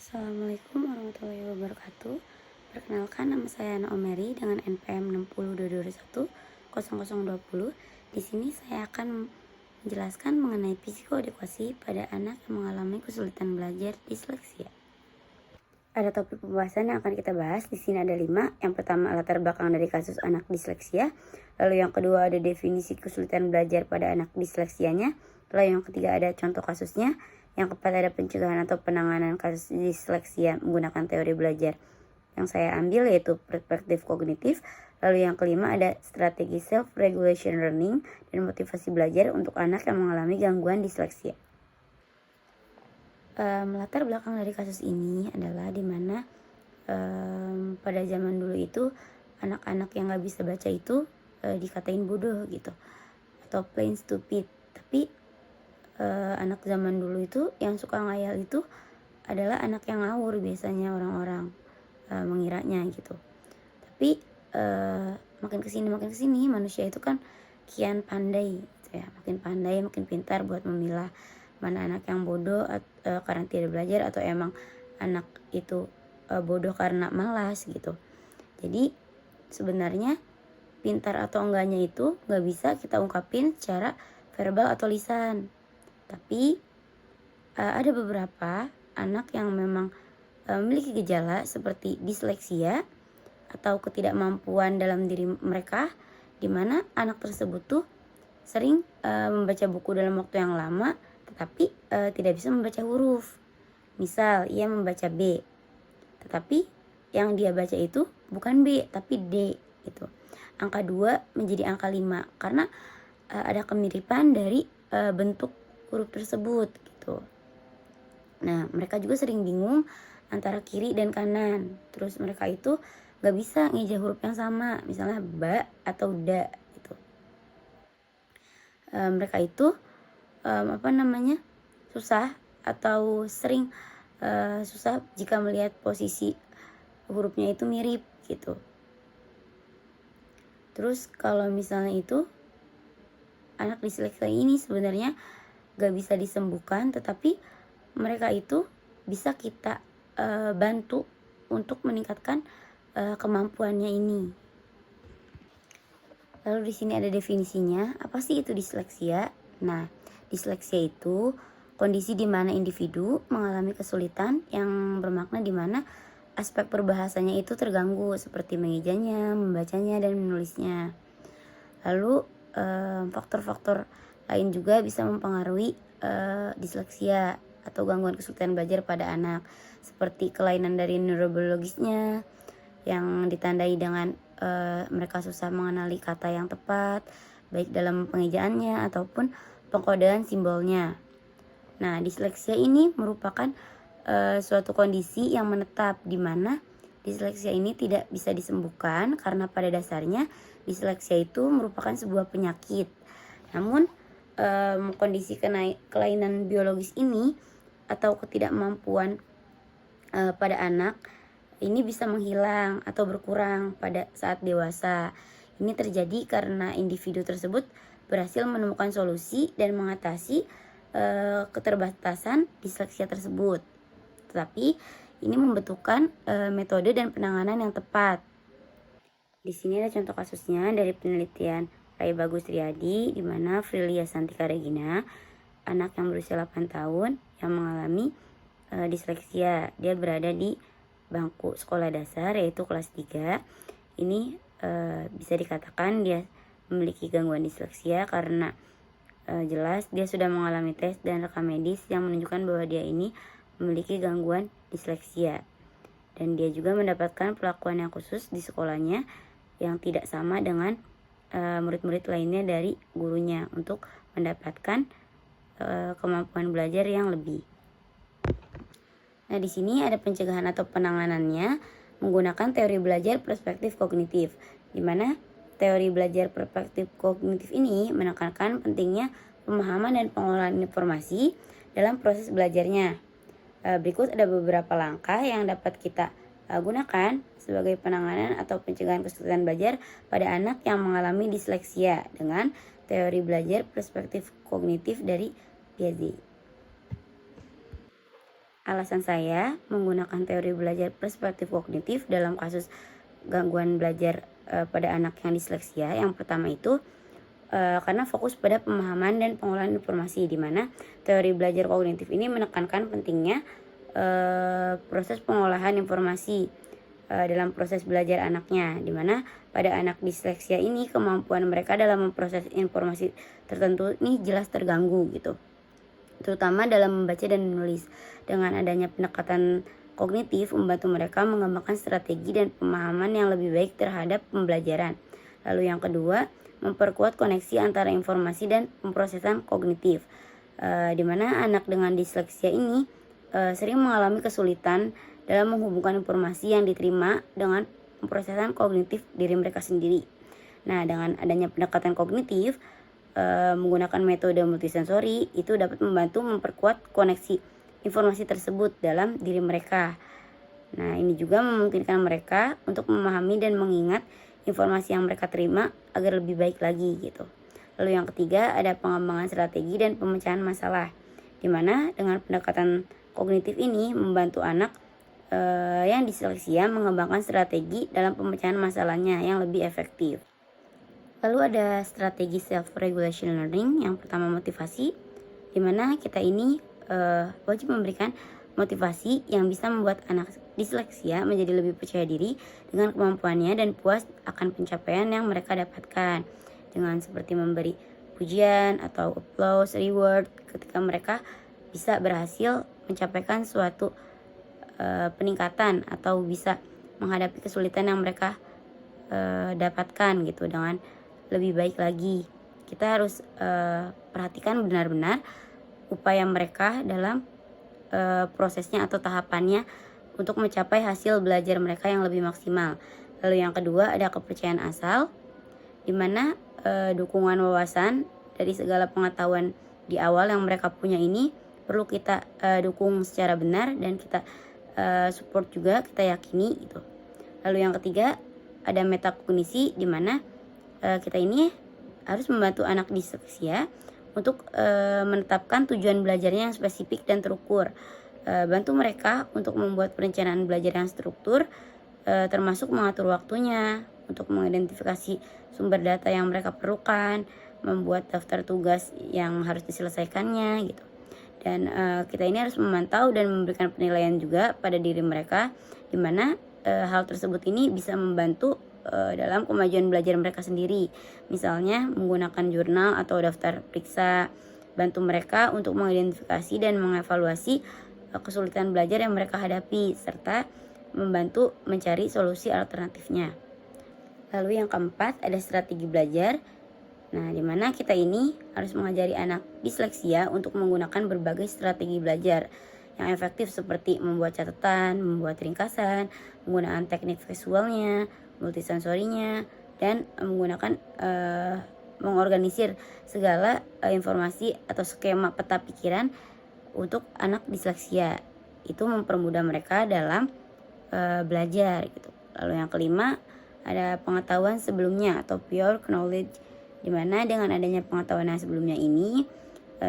Assalamualaikum warahmatullahi wabarakatuh. Perkenalkan, nama saya Ana Omeri dengan NPM 6022210020. Di sini saya akan menjelaskan mengenai psikoedukasi pada anak yang mengalami kesulitan belajar disleksia. Ada topik pembahasan yang akan kita bahas. Di sini ada 5. Yang pertama, latar belakang dari kasus anak disleksia. Lalu yang kedua, ada definisi kesulitan belajar pada anak disleksianya. Lalu yang ketiga, ada contoh kasusnya. Yang keempat, ada pencegahan atau penanganan kasus disleksia menggunakan teori belajar yang saya ambil, yaitu perspektif kognitif. Lalu yang kelima, ada strategi self-regulation learning dan motivasi belajar untuk anak yang mengalami gangguan disleksia. Latar belakang dari kasus ini adalah dimana pada zaman dulu itu anak-anak yang gak bisa baca itu dikatain bodoh gitu, atau plain stupid. Tapi anak zaman dulu itu yang suka ngayal itu adalah anak yang ngawur, biasanya orang-orang mengiranya gitu. Tapi makin kesini manusia itu kan kian pandai gitu ya, makin pandai, makin pintar buat memilah mana anak yang bodoh karena tidak belajar, atau emang anak itu bodoh karena malas gitu. Jadi sebenarnya pintar atau enggaknya itu nggak bisa kita ungkapin secara verbal atau lisan. Tapi ada beberapa anak yang memang memiliki gejala seperti disleksia atau ketidakmampuan dalam diri mereka, di mana anak tersebut tuh sering membaca buku dalam waktu yang lama tetapi tidak bisa membaca huruf. Misal ia membaca B, tetapi yang dia baca itu bukan B tapi D gitu. Angka 2 menjadi angka 5 karena ada kemiripan dari bentuk huruf tersebut gitu. Nah, mereka juga sering bingung antara kiri dan kanan. Terus mereka itu gak bisa ngeja huruf yang sama, misalnya ba atau da gitu. Mereka itu susah atau sering susah jika melihat posisi hurufnya itu mirip gitu. Terus kalau misalnya itu anak disleksia ini sebenarnya gak bisa disembuhkan, tetapi mereka itu bisa kita bantu untuk meningkatkan kemampuannya ini. Lalu di sini ada definisinya. Apa sih itu disleksia? Nah, disleksia itu kondisi di mana individu mengalami kesulitan yang bermakna di mana aspek perbahasanya itu terganggu, seperti mengejanya, membacanya, dan menulisnya. Lalu faktor-faktor lain juga bisa mempengaruhi disleksia atau gangguan kesulitan belajar pada anak, seperti kelainan dari neurobiologisnya yang ditandai dengan mereka susah mengenali kata yang tepat, baik dalam pengejaannya ataupun pengkodean simbolnya. Nah, disleksia ini merupakan suatu kondisi yang menetap, di mana disleksia ini tidak bisa disembuhkan karena pada dasarnya disleksia itu merupakan sebuah penyakit. Namun kondisi kelainan biologis ini atau ketidakmampuan pada anak ini bisa menghilang atau berkurang pada saat dewasa. Ini terjadi karena individu tersebut berhasil menemukan solusi dan mengatasi keterbatasan disleksia tersebut. Tetapi ini membutuhkan metode dan penanganan yang tepat. Di sini ada contoh kasusnya dari penelitian Ray Bagus Riyadi, di mana Frilia Santika Regina, anak yang berusia 8 tahun yang mengalami disleksia. Dia berada di bangku sekolah dasar, yaitu kelas 3. Ini bisa dikatakan dia memiliki gangguan disleksia karena jelas dia sudah mengalami tes dan rekam medis yang menunjukkan bahwa dia ini memiliki gangguan disleksia. Dan dia juga mendapatkan perlakuan yang khusus di sekolahnya yang tidak sama dengan murid-murid lainnya dari gurunya untuk mendapatkan kemampuan belajar yang lebih. Nah, di sini ada pencegahan atau penanganannya menggunakan teori belajar perspektif kognitif, di mana teori belajar perspektif kognitif ini menekankan pentingnya pemahaman dan pengolahan informasi dalam proses belajarnya. Berikut ada beberapa langkah yang dapat kita gunakan sebagai penanganan atau pencegahan kesulitan belajar pada anak yang mengalami disleksia dengan teori belajar perspektif kognitif dari Piaget. Alasan saya menggunakan teori belajar perspektif kognitif dalam kasus gangguan belajar pada anak yang disleksia. Yang pertama itu karena fokus pada pemahaman dan pengolahan informasi, di mana teori belajar kognitif ini menekankan pentingnya proses pengolahan informasi dalam proses belajar anaknya, di mana pada anak disleksia ini kemampuan mereka dalam memproses informasi tertentu ini jelas terganggu gitu, terutama dalam membaca dan menulis. Dengan adanya pendekatan kognitif membantu mereka mengembangkan strategi dan pemahaman yang lebih baik terhadap pembelajaran. Lalu yang kedua, memperkuat koneksi antara informasi dan pemrosesan kognitif, di mana anak dengan disleksia ini sering mengalami kesulitan dalam menghubungkan informasi yang diterima dengan pemrosesan kognitif diri mereka sendiri. Nah, dengan adanya pendekatan kognitif menggunakan metode multisensori itu dapat membantu memperkuat koneksi informasi tersebut dalam diri mereka. Nah, ini juga memungkinkan mereka untuk memahami dan mengingat informasi yang mereka terima agar lebih baik lagi gitu. Lalu yang ketiga, ada pengembangan strategi dan pemecahan masalah, di mana dengan pendekatan kognitif ini membantu anak yang disleksia mengembangkan strategi dalam pemecahan masalahnya yang lebih efektif. Lalu ada strategi self-regulation learning. Yang pertama, motivasi, di mana kita ini wajib memberikan motivasi yang bisa membuat anak disleksia menjadi lebih percaya diri dengan kemampuannya dan puas akan pencapaian yang mereka dapatkan, dengan seperti memberi pujian atau applause, reward ketika mereka bisa berhasil mencapaikan suatu peningkatan atau bisa menghadapi kesulitan yang mereka dapatkan gitu dengan lebih baik lagi. Kita harus perhatikan benar-benar upaya mereka dalam prosesnya atau tahapannya untuk mencapai hasil belajar mereka yang lebih maksimal. Lalu yang kedua, ada kepercayaan asal, di mana dukungan wawasan dari segala pengetahuan di awal yang mereka punya ini perlu kita dukung secara benar dan kita support juga, kita yakini itu. Lalu yang ketiga, ada metakognisi, di mana kita ini harus membantu anak disleksia untuk menetapkan tujuan belajarnya yang spesifik dan terukur. Bantu mereka untuk membuat perencanaan belajar yang struktur, termasuk mengatur waktunya, untuk mengidentifikasi sumber data yang mereka perlukan, membuat daftar tugas yang harus diselesaikannya gitu. Dan kita ini harus memantau dan memberikan penilaian juga pada diri mereka, di mana hal tersebut ini bisa membantu dalam kemajuan belajar mereka sendiri. Misalnya menggunakan jurnal atau daftar periksa, bantu mereka untuk mengidentifikasi dan mengevaluasi kesulitan belajar yang mereka hadapi, serta membantu mencari solusi alternatifnya. Lalu yang keempat, ada strategi belajar. Nah, di mana kita ini harus mengajari anak disleksia untuk menggunakan berbagai strategi belajar yang efektif, seperti membuat catatan, membuat ringkasan, penggunaan teknik visualnya, multisensorinya, dan menggunakan mengorganisir segala informasi atau skema peta pikiran untuk anak disleksia. Itu mempermudah mereka dalam belajar gitu. Lalu yang kelima, ada pengetahuan sebelumnya atau pure knowledge, di mana dengan adanya pengetahuan yang sebelumnya ini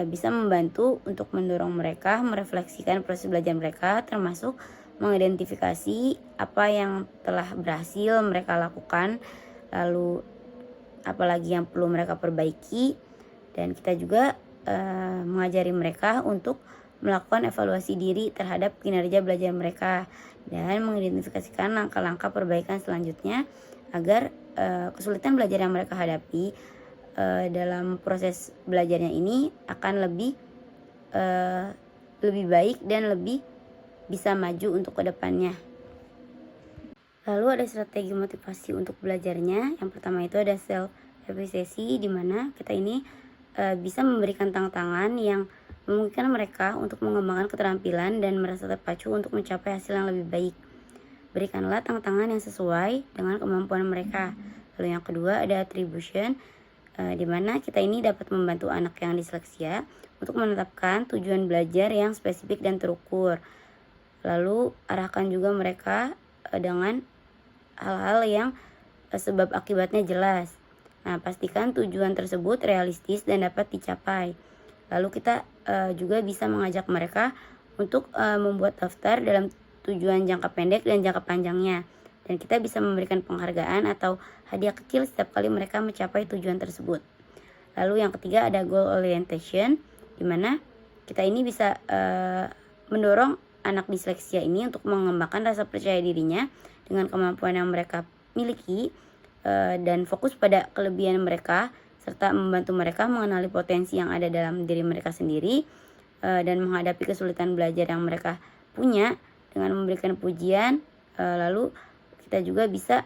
bisa membantu untuk mendorong mereka merefleksikan proses belajar mereka, termasuk mengidentifikasi apa yang telah berhasil mereka lakukan, lalu apalagi yang perlu mereka perbaiki. Dan kita juga mengajari mereka untuk melakukan evaluasi diri terhadap kinerja belajar mereka dan mengidentifikasikan langkah-langkah perbaikan selanjutnya agar kesulitan belajar yang mereka hadapi dalam proses belajarnya ini akan lebih baik dan lebih bisa maju untuk kedepannya. Lalu ada strategi motivasi untuk belajarnya. Yang pertama itu ada self-evaluasi, di mana kita ini bisa memberikan tantangan yang memungkinkan mereka untuk mengembangkan keterampilan dan merasa terpacu untuk mencapai hasil yang lebih baik. Berikanlah tantangan yang sesuai dengan kemampuan mereka. Lalu yang kedua ada attribution, di mana kita ini dapat membantu anak yang disleksia untuk menetapkan tujuan belajar yang spesifik dan terukur. Lalu arahkan juga mereka dengan hal-hal yang sebab akibatnya jelas. Nah, pastikan tujuan tersebut realistis dan dapat dicapai. Lalu kita juga bisa mengajak mereka untuk membuat daftar dalam tujuan jangka pendek dan jangka panjangnya. Dan kita bisa memberikan penghargaan atau hadiah kecil setiap kali mereka mencapai tujuan tersebut. Lalu yang ketiga ada goal orientation, di mana kita ini bisa mendorong anak disleksia ini untuk mengembangkan rasa percaya dirinya dengan kemampuan yang mereka miliki dan fokus pada kelebihan mereka serta membantu mereka mengenali potensi yang ada dalam diri mereka sendiri dan menghadapi kesulitan belajar yang mereka punya dengan memberikan pujian. Lalu kita juga bisa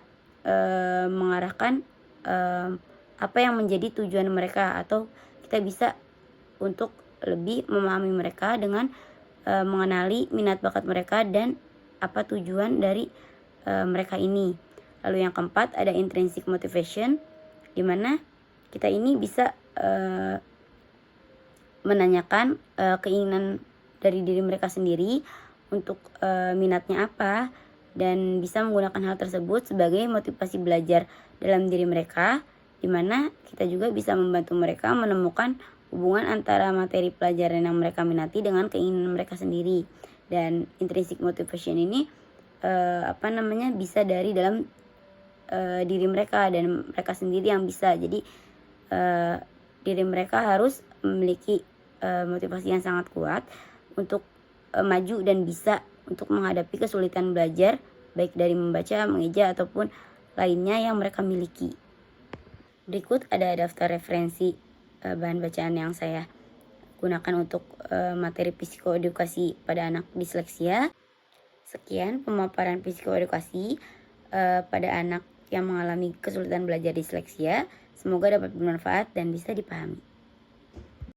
mengarahkan apa yang menjadi tujuan mereka, atau kita bisa untuk lebih memahami mereka dengan mengenali minat bakat mereka dan apa tujuan dari mereka ini. Lalu yang keempat ada intrinsic motivation, di mana kita ini bisa menanyakan keinginan dari diri mereka sendiri untuk minatnya apa, dan bisa menggunakan hal tersebut sebagai motivasi belajar dalam diri mereka, di mana kita juga bisa membantu mereka menemukan hubungan antara materi pelajaran yang mereka minati dengan keinginan mereka sendiri. Dan intrinsic motivation ini bisa dari dalam diri mereka dan mereka sendiri yang bisa. Jadi diri mereka harus memiliki motivasi yang sangat kuat untuk maju dan bisa untuk menghadapi kesulitan belajar, baik dari membaca, mengeja, ataupun lainnya yang mereka miliki. Berikut ada daftar referensi bahan bacaan yang saya gunakan untuk materi psikoedukasi pada anak disleksia. Sekian pemaparan psikoedukasi pada anak yang mengalami kesulitan belajar disleksia. Semoga dapat bermanfaat dan bisa dipahami.